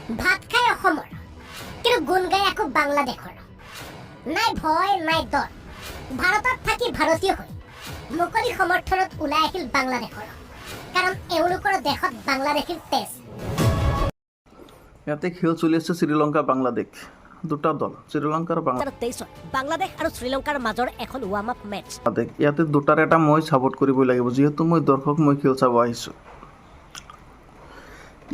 ভাত খাই অসমৰ কিন্তু গুণ গাই আকৌ বাংলাদেশৰ নাই ভয় নাই ডৰ ভাৰতত থাকি ভাৰতীয় হৈ মুকলি সমৰ্থনত ওলাই আহিল বাংলাদেশৰ কাৰণ এওঁলোকৰ দেশত বাংলাদেশীৰ তেজ। ইয়াতে খেল চলি আছে শ্ৰীলংকা বাংলাদেশ দুটা দল শ্ৰীলংকাৰ বাংলাদেশ আৰু শ্ৰীলংকাৰ মাজৰ এখন ৱাৰ্ম আপ মেচ। ইয়াতে দুটাৰ এটা মই ছাপোৰ্ট কৰিবই লাগিব যিহেতু মই দৰ্শক মই খেল চাব আহিছোঁ।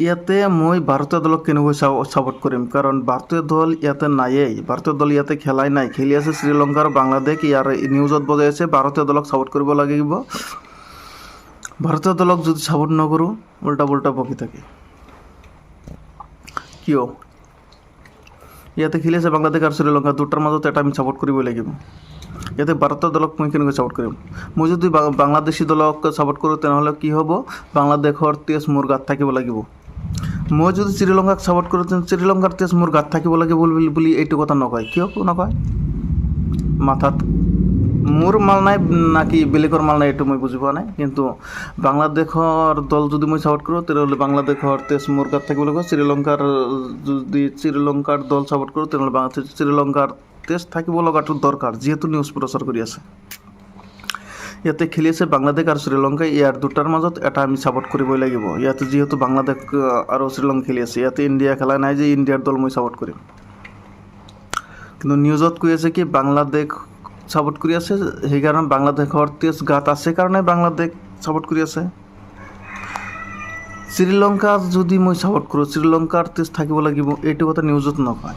ইয়াতে মই ভাৰতীয় দলক কেনেকৈ ছাপোৰ্ট কৰিম কাৰণ ভাৰতীয় দল ইয়াতে নায়েই, ভাৰতীয় দল ইয়াতে খেলাই নাই, খেলি আছে শ্ৰীলংকাৰ বাংলাদেশ। ইয়াৰ নিউজত বজাই আছে ভাৰতীয় দলক ছাপোৰ্ট কৰিব লাগিব। ভাৰতীয় দলক যদি ছাপোৰ্ট নকৰোঁ উল্টা পুল্টা বকি থাকে। কিয় ইয়াতে খেলি আছে বাংলাদেশ আৰু শ্ৰীলংকা দুটাৰ মাজত এটা আমি ছাপোৰ্ট কৰিব লাগিব। ইয়াতে ভাৰতীয় দলক মই কেনেকৈ ছাপোৰ্ট কৰিম? মই যদি বাংলাদেশী দলক ছাপোৰ্ট কৰোঁ তেনেহ'লে কি হ'ব? বাংলাদেশৰ তেজ মোৰ গাত থাকিব লাগিব। মই যদি শ্ৰীলংকাক ছাপোৰ্ট কৰোঁ তেন্তে শ্ৰীলংকাৰ তেজ মোৰ গাত থাকিব লাগিব বুলি এইটো কথা নকয়। কিয় নকয়? মাথাত মোৰ মাল নাই নাকি বেলেগৰ মাল নাই এইটো মই বুজি পোৱা নাই। কিন্তু বাংলাদেশৰ দল যদি মই ছাপোৰ্ট কৰোঁ তেনেহ'লে বাংলাদেশৰ তেজ মোৰ গাত থাকিব লাগিব। শ্ৰীলংকাৰ দল ছাপোৰ্ট কৰোঁ তেনেহ'লে শ্ৰীলংকাৰ তেজ থাকিব লগাটো দৰকাৰ যিহেতু নিউজ প্ৰচাৰ কৰি আছে। ইয়াতে খেলি আছে বাংলাদেশ আৰু শ্ৰীলংকা, ইয়াৰ দুটাৰ মাজত এটা আমি ছাপোৰ্ট কৰিবই লাগিব। ইয়াতে যিহেতু বাংলাদেশ আৰু শ্ৰীলংকা খেলি আছে, ইয়াতে ইণ্ডিয়া খেলা নাই যে ইণ্ডিয়াৰ দল মই ছাপোৰ্ট কৰিম। কিন্তু নিউজত কৈ আছে কি বাংলাদেশ ছাপোৰ্ট কৰি আছে, সেইকাৰণে বাংলাদেশৰ তেজ গাত আছে কাৰণে বাংলাদেশ ছাপোৰ্ট কৰি আছে। শ্ৰীলংকা যদি মই ছাপোৰ্ট কৰোঁ শ্ৰীলংকাৰ তেজ থাকিব লাগিব এইটো কথা নিউজত নকয়।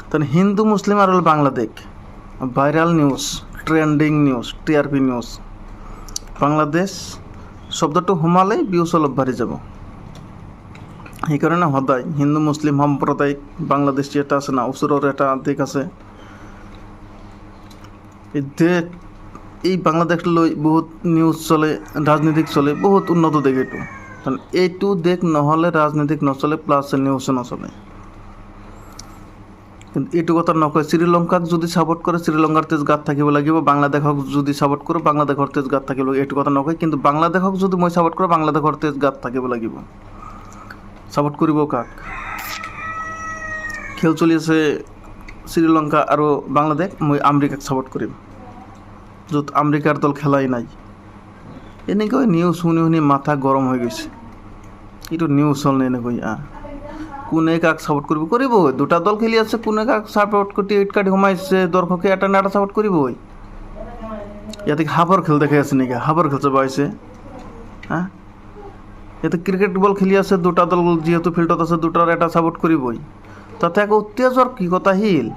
তাহলে হিন্দু মুসলিম আর Bangladesh viral news trending news TRP news Bangladesh শব্দটো সোমালে ভিউজ অলপ বাঢ়ি যাব। সেইকাৰণে সদায় হিন্দু মুছলিম সাম্প্ৰদায়িক বাংলাদেশী এটা আছে না, ওচৰৰ এটা দেশ আছে, এই বাংলাদেশ লৈ বহুত নিউজ চলে, ৰাজনীতিক চলে, বহুত উন্নত দেশ এইটো। এইটো দেশ নহ'লে ৰাজনীতিক নচলে প্লাছ নিউজো নচলে। কিন্তু এইটো কথা নকয় শ্ৰীলংকাক যদি ছাপোৰ্ট কৰে শ্ৰীলংকাৰ তেজ গাত থাকিব লাগিব, বাংলাদেশক যদি ছাপোৰ্ট কৰোঁ বাংলাদেশৰ তেজ গাত থাকিব লাগিব এইটো কথা নকয়। কিন্তু বাংলাদেশক যদি মই ছাপোৰ্ট কৰোঁ বাংলাদেশৰ তেজ গাত থাকিব লাগিব। ছাপোৰ্ট কৰিব কাক? খেল চলি আছে শ্ৰীলংকা আৰু বাংলাদেশ, মই আমেৰিকাক ছাপোৰ্ট কৰিম য'ত আমেৰিকাৰ দল খেলাই নাই। এনেকৈ নিউজ শুনি শুনি মাথা গৰম হৈ গৈছে। এইটো নিউজ হ'ল নে এনেকৈ কোনে কাক ছাপোৰ্ট কৰিবই। দুটা দল খেলি আছে, কোনে কাক ছাপোৰ্ট কৰি টিকেট কাটি সোমাইছে দৰ্শকে এটা না এটা ছাপোৰ্ট কৰিবই। ইয়াতে হাফৰ খেল দেখাই আছে নেকি? হাফৰ খেল চাব আহিছে। ইয়াতে ক্ৰিকেট বল খেলি আছে, দুটা দল যিহেতু ফিল্ডত আছে দুটাৰ এটা ছাপোৰ্ট কৰিবই। তাতে আকৌ তেজৰ কি কথা আহিল?